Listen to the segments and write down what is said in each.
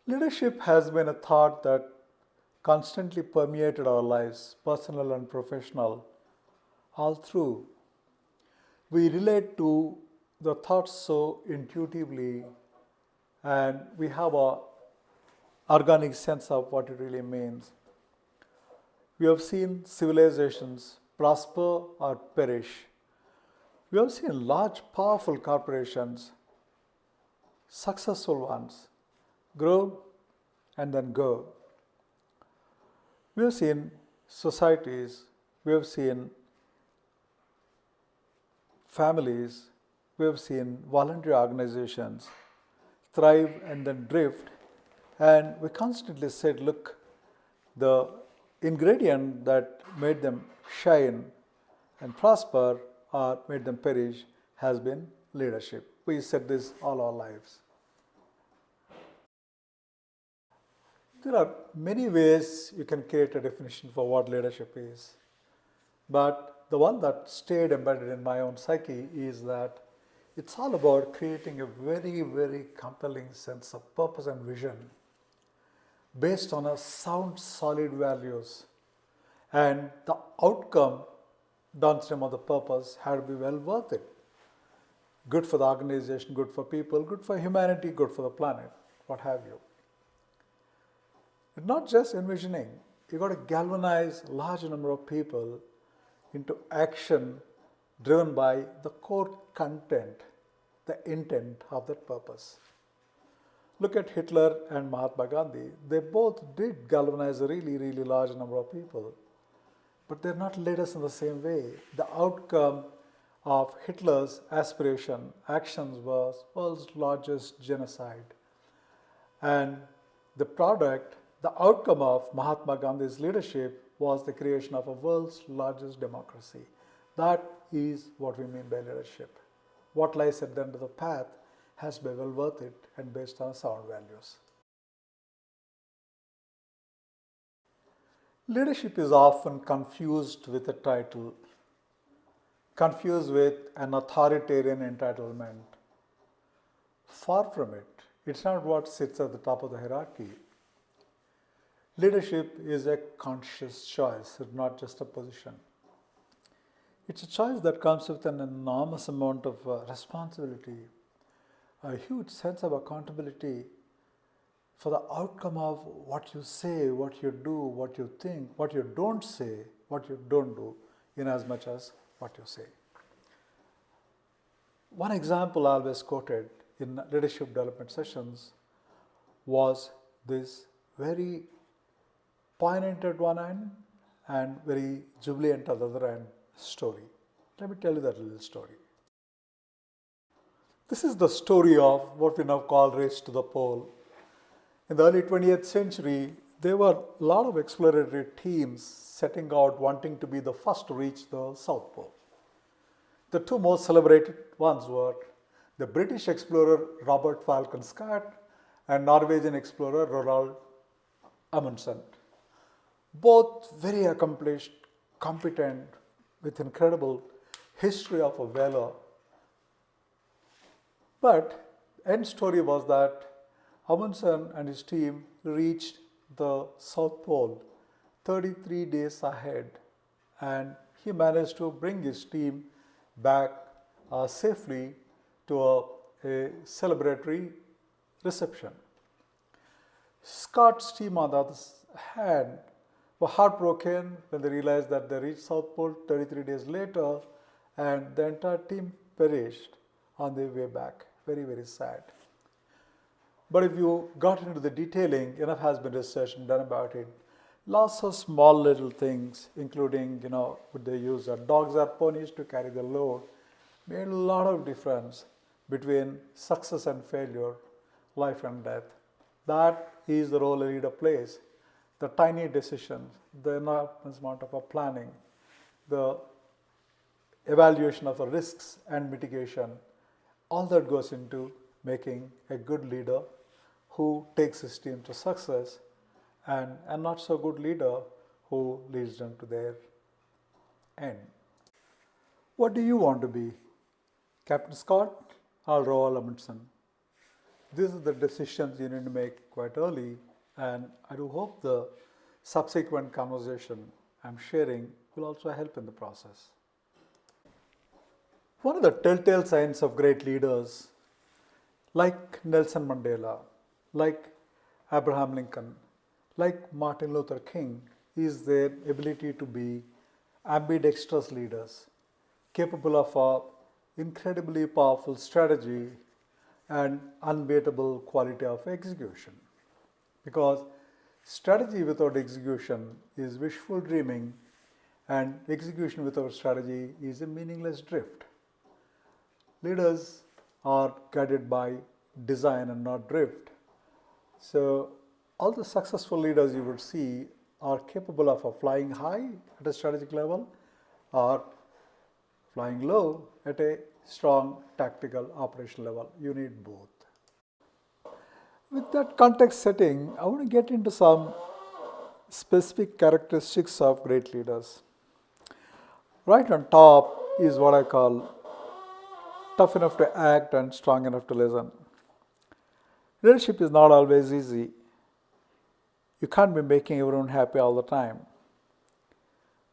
Leadership has been a thought that constantly permeated our lives, personal and professional, all through. We relate to the thoughts so intuitively and we have a organic sense of what it really means. We have seen civilizations prosper or perish. We have seen large, powerful corporations, successful ones, grow and then go. We have seen societies, we have seen families, we have seen voluntary organizations thrive and then drift. And we constantly said, look, the ingredient that made them shine and prosper or made them perish has been leadership. We said this all our lives. There are many ways you can create a definition for what leadership is. But the one that stayed embedded in my own psyche is that it's all about creating a very, very compelling sense of purpose and vision based on a sound, solid values. And the outcome downstream of the purpose had to be well worth it. Good for the organization, good for people, good for humanity, good for the planet, what have you. It's not just envisioning. You've got to galvanize a large number of people into action driven by the core content, the intent of that purpose. Look at Hitler and Mahatma Gandhi. They both did galvanize a really, really large number of people, but they're not leaders in the same way. The outcome of Hitler's aspiration, actions was world's largest genocide. And the product, the outcome of Mahatma Gandhi's leadership was the creation of a world's largest democracy. That is what we mean by leadership. What lies at the end of the path has to be well worth it and based on sound values. Leadership is often confused with a title, confused with an authoritarian entitlement. Far from it. It's not what sits at the top of the hierarchy. Leadership is a conscious choice, it's not just a position. It's a choice that comes with an enormous amount of responsibility, a huge sense of accountability for the outcome of what you say, what you do, what you think, what you don't say, what you don't do, in as much as what you say. One example always quoted in leadership development sessions was this very poignant at one end and very jubilant at the other end story. Let me tell you that little story. This is the story of what we now call race to the pole. In the early 20th century, there were a lot of exploratory teams setting out wanting to be the first to reach the South Pole. The two most celebrated ones were the British explorer Robert Falcon Scott and Norwegian explorer Roald Amundsen. Both very accomplished, competent, with incredible history of a valor. But the end story was that Amundsen and his team reached the South Pole 33 days ahead, and he managed to bring his team back safely to a celebratory reception. Scott's team, on the other hand, were heartbroken when they realized that they reached South Pole 33 days later and the entire team perished on their way back. Very, very sad. But if you got into the detailing, enough has been researched and done about it. Lots of small little things, including, would they use dogs or ponies to carry the load, made a lot of difference between success and failure, life and death. That is the role a leader plays. The tiny decisions, the enormous amount of planning, the evaluation of the risks and mitigation, all that goes into making a good leader who takes his team to success and a not so good leader who leads them to their end. What do you want to be? Captain Scott or Roald Amundsen? These are the decisions you need to make quite early, and I do hope the subsequent conversation I'm sharing will also help in the process. One of the telltale signs of great leaders, like Nelson Mandela, like Abraham Lincoln, like Martin Luther King, is their ability to be ambidextrous leaders, capable of a incredibly powerful strategy and unbeatable quality of execution. Because strategy without execution is wishful dreaming, and execution without strategy is a meaningless drift. Leaders are guided by design and not drift. So, all the successful leaders you would see are capable of flying high at a strategic level or flying low at a strong tactical operational level. You need both. With that context setting, I want to get into some specific characteristics of great leaders. Right on top is what I call tough enough to act and strong enough to listen. Leadership is not always easy. You can't be making everyone happy all the time.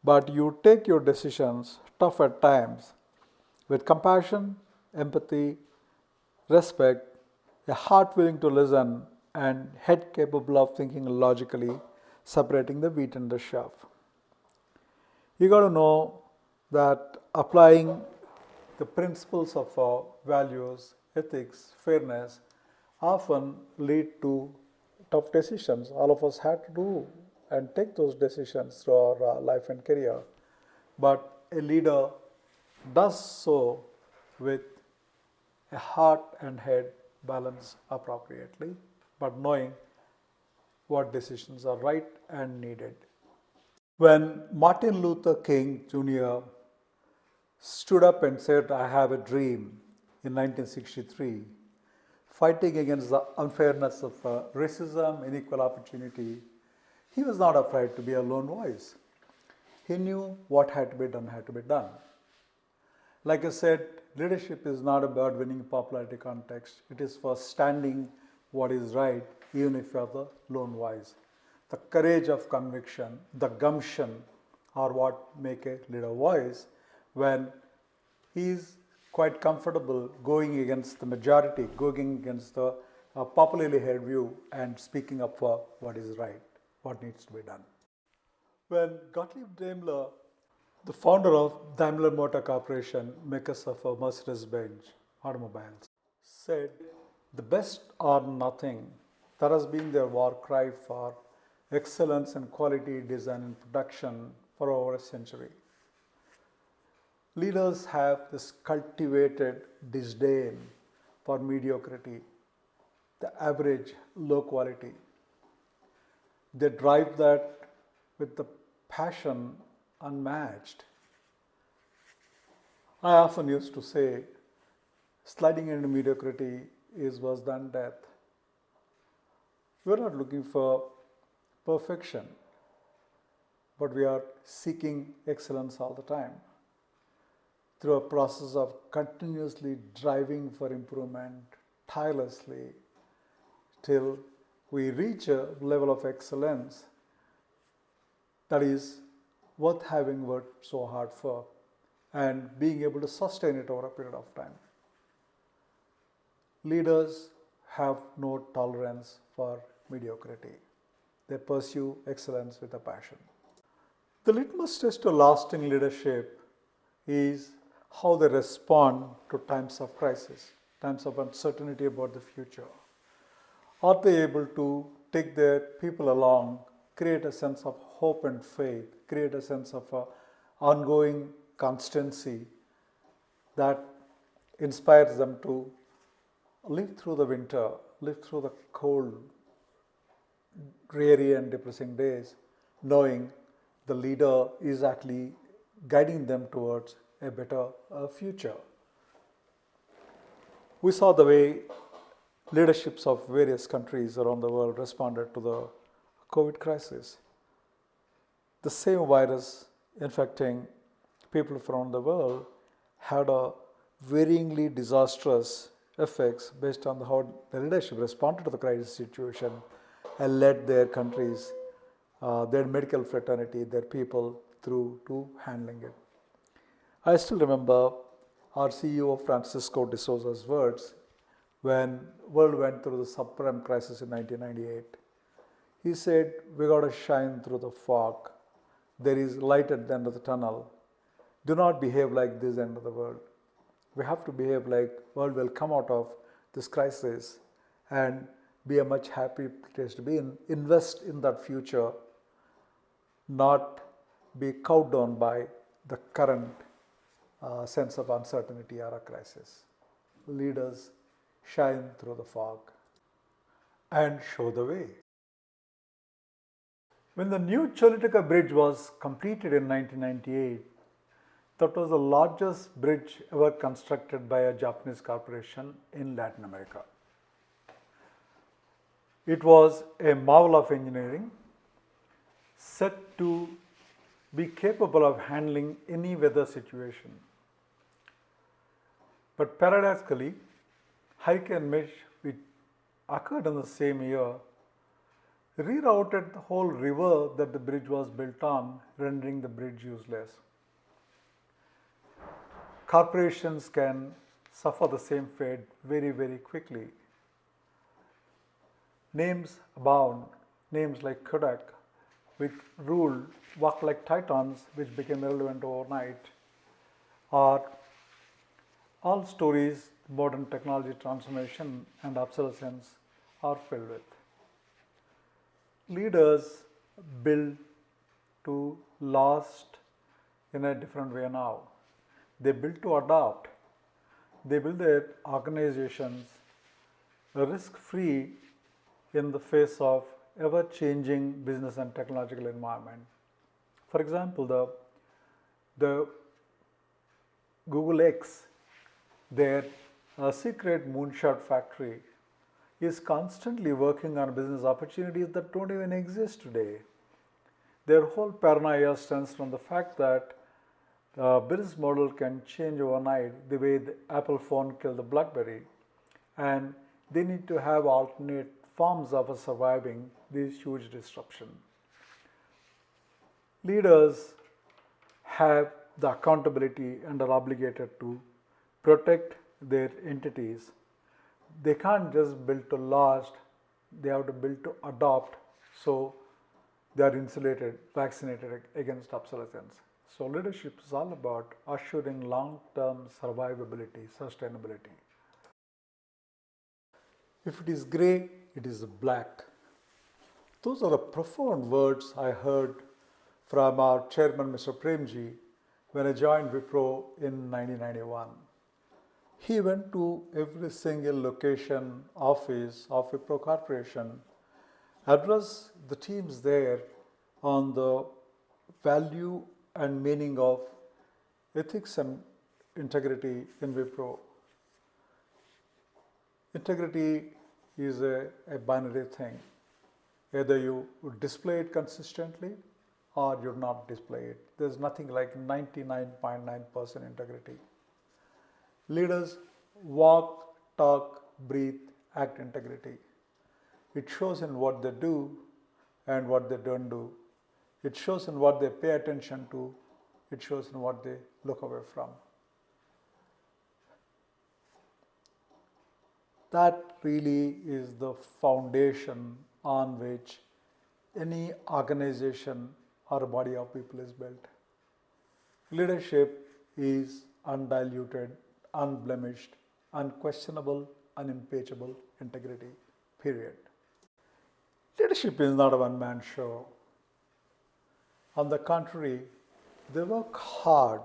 But you take your decisions, tough at times, with compassion, empathy, respect, a heart willing to listen, and head capable of thinking logically, separating the wheat and the chaff. You got to know that applying the principles of values, ethics, fairness often lead to tough decisions. All of us had to do and take those decisions through our life and career. But a leader does so with a heart and head balanced appropriately, but knowing what decisions are right and needed. When Martin Luther King Jr. stood up and said, "I have a dream" in 1963, fighting against the unfairness of racism, unequal opportunity, he was not afraid to be a lone voice. He knew what had to be done had to be done. Like I said, leadership is not about winning popularity context. It is for standing what is right, even if you are the lone voice. The courage of conviction, the gumption are what make a leader wise when he is quite comfortable going against the majority, going against the popularly held view and speaking up for what is right, what needs to be done. When Gottlieb Daimler, the founder of Daimler Motor Corporation, makers of Mercedes-Benz automobiles, said, "The best are nothing." That has been their war cry for excellence in quality, design, and production for over a century. Leaders have this cultivated disdain for mediocrity, the average, low quality. They drive that with the passion unmatched. I often used to say, sliding into mediocrity is worse than death. We're not looking for perfection, but we are seeking excellence all the time through a process of continuously driving for improvement tirelessly till we reach a level of excellence that is worth having worked so hard for and being able to sustain it over a period of time. Leaders have no tolerance for mediocrity. They pursue excellence with a passion. The litmus test to lasting leadership is how they respond to times of crisis, times of uncertainty about the future. Are they able to take their people along, create a sense of hope and faith, create a sense of ongoing constancy that inspires them to live through the winter, live through the cold, dreary and depressing days, knowing the leader is actually guiding them towards a better future. We saw the way leaderships of various countries around the world responded to the COVID crisis. The same virus infecting people from the world had a varyingly disastrous effects based on how the leadership responded to the crisis situation and led their countries, their medical fraternity, their people through to handling it. I still remember our CEO Francisco de Souza's words when world went through the subprime crisis in 1998. He said, "We got to shine through the fog. There is light at the end of the tunnel. Do not behave like this end of the world. We have to behave like world will come out of this crisis and be a much happy place to be in. Invest in that future, not be cowed down by the current sense of uncertainty or a crisis. Leaders shine through the fog and show the way." When the new Choluteca Bridge was completed in 1998, that was the largest bridge ever constructed by a Japanese corporation in Latin America. It was a marvel of engineering, set to be capable of handling any weather situation. But paradoxically, Hurricane Mitch, which occurred in the same year, rerouted the whole river that the bridge was built on, rendering the bridge useless. Corporations can suffer the same fate very, very quickly. Names abound, names like Kodak, which ruled, walked like titans, which became irrelevant overnight, are all stories modern technology transformation and obsolescence are filled with. Leaders build to last in a different way now. They build to adopt. They build their organizations risk-free in the face of ever-changing business and technological environment. For example, the Google X, their secret moonshot factory, is constantly working on business opportunities that don't even exist today. Their whole paranoia stems from the fact that the business model can change overnight, the way the Apple phone killed the BlackBerry, and they need to have alternate forms of surviving this huge disruption. Leaders have the accountability and are obligated to protect their entities. They can't just build to last, they have to build to adopt, so they are insulated, vaccinated against obsolescence. So leadership is all about assuring long-term survivability, sustainability. If it is grey, it is black. Those are the profound words I heard from our chairman, Mr. Premji, when I joined Wipro in 1991. He went to every single location, office of Wipro Corporation, addressed the teams there on the value and meaning of ethics and integrity in Wipro. Integrity is a binary thing. Either you display it consistently or you not display it. There's nothing like 99.9% integrity. Leaders walk, talk, breathe, act integrity. It shows in what they do and what they don't do. It shows in what they pay attention to. It shows in what they look away from. That really is the foundation on which any organization or a body of people is built. Leadership is undiluted, unblemished, unquestionable, unimpeachable integrity, period. Leadership is not a one-man show. On the contrary, they work hard,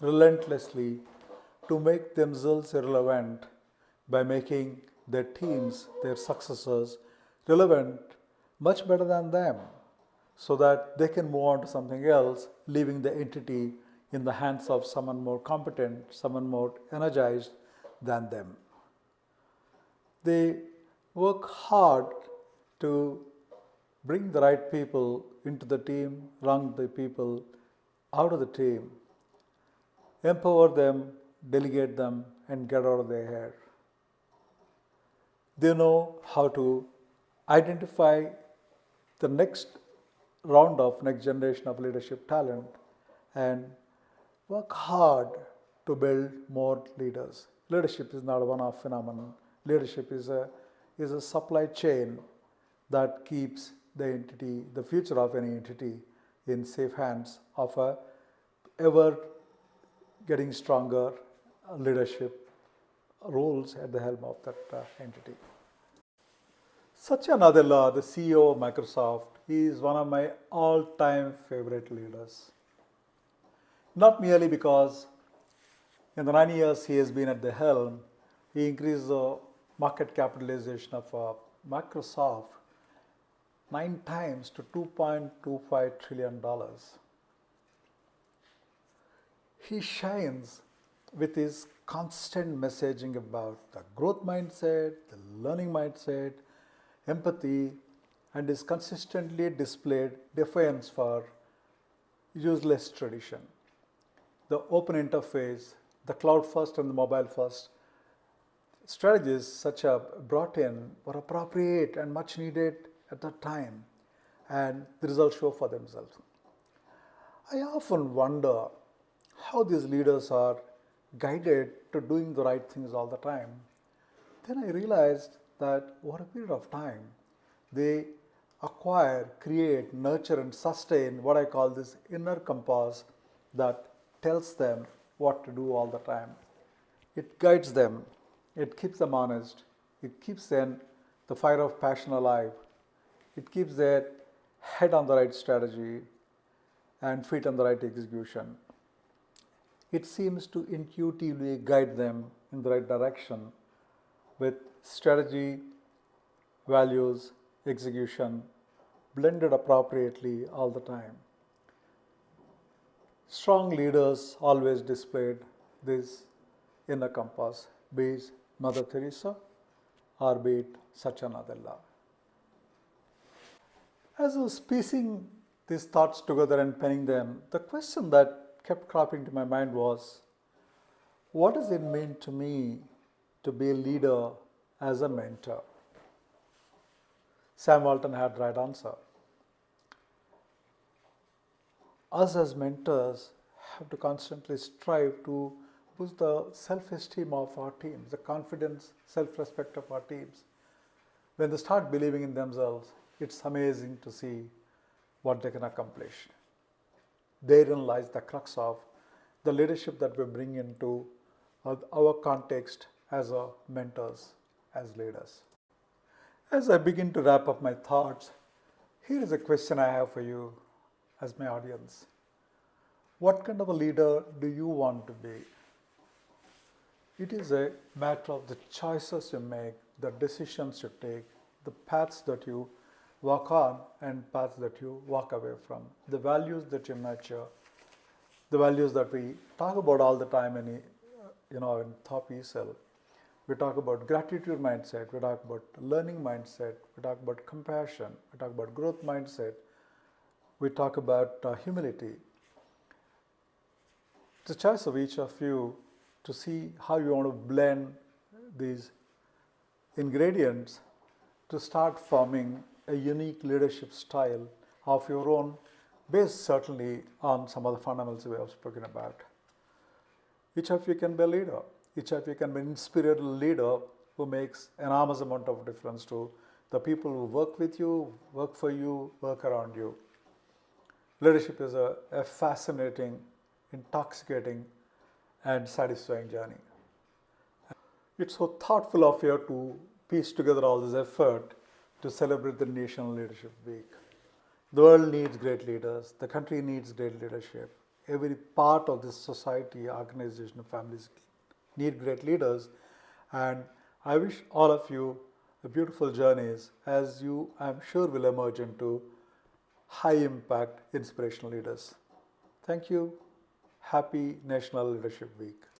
relentlessly to make themselves irrelevant by making their teams, their successors, relevant much better than them, so that they can move on to something else, leaving the entity in the hands of someone more competent, someone more energized than them. They work hard to bring the right people into the team, wrong the people out of the team, empower them, delegate them, and get out of their hair. They know how to identify the next round of next generation of leadership talent and work hard to build more leaders. Leadership is not a one-off phenomenon. Leadership is a supply chain that keeps the entity, the future of any entity, in safe hands of a ever getting stronger leadership roles at the helm of that entity. Satya Nadella, the CEO of Microsoft, he is one of my all-time favorite leaders. Not merely because in the 9 years he has been at the helm, he increased the market capitalization of Microsoft 9 times to $2.25 trillion. He shines with his constant messaging about the growth mindset, the learning mindset, empathy, and his consistently displayed defiance for useless tradition. The open interface, the cloud first and the mobile first strategies such as brought in were appropriate and much needed at that time, and the results show for themselves. I often wonder how these leaders are guided to doing the right things all the time. Then I realized that over a period of time, they acquire, create, nurture, and sustain what I call this inner compass that tells them what to do all the time. It guides them, it keeps them honest, it keeps them the fire of passion alive, it keeps their head on the right strategy and feet on the right execution. It seems to intuitively guide them in the right direction with strategy, values, execution blended appropriately all the time. Strong leaders always displayed this inner compass, be it Mother Teresa or be it Satya Nadella. As I was piecing these thoughts together and penning them, the question that kept cropping to my mind was, what does it mean to me to be a leader as a mentor? Sam Walton had the right answer. Us as mentors have to constantly strive to boost the self-esteem of our teams, the confidence, self-respect of our teams. When they start believing in themselves, it's amazing to see what they can accomplish. Therein lies the crux of the leadership that we bring into our context as mentors, as leaders. As I begin to wrap up my thoughts, here is a question I have for you as my audience. What kind of a leader do you want to be? It is a matter of the choices you make, the decisions you take, the paths that you walk on and paths that you walk away from, the values that you nurture, the values that we talk about all the time in Thop. We talk about gratitude mindset, we talk about learning mindset, we talk about compassion, we talk about growth mindset, we talk about humility. It's a choice of each of you to see how you want to blend these ingredients to start forming a unique leadership style of your own, based certainly on some of the fundamentals we have spoken about. Each of you can be a leader. Each of you can be an inspirational leader who makes an enormous amount of difference to the people who work with you, work for you, work around you. Leadership is a fascinating, intoxicating, and satisfying journey. It's so thoughtful of you to piece together all this effort to celebrate the National Leadership Week. The world needs great leaders. The country needs great leadership. Every part of this society, organization, families need great leaders. And I wish all of you a beautiful journeys as you, I'm sure, will emerge into high impact, inspirational leaders. Thank you. Happy National Leadership Week.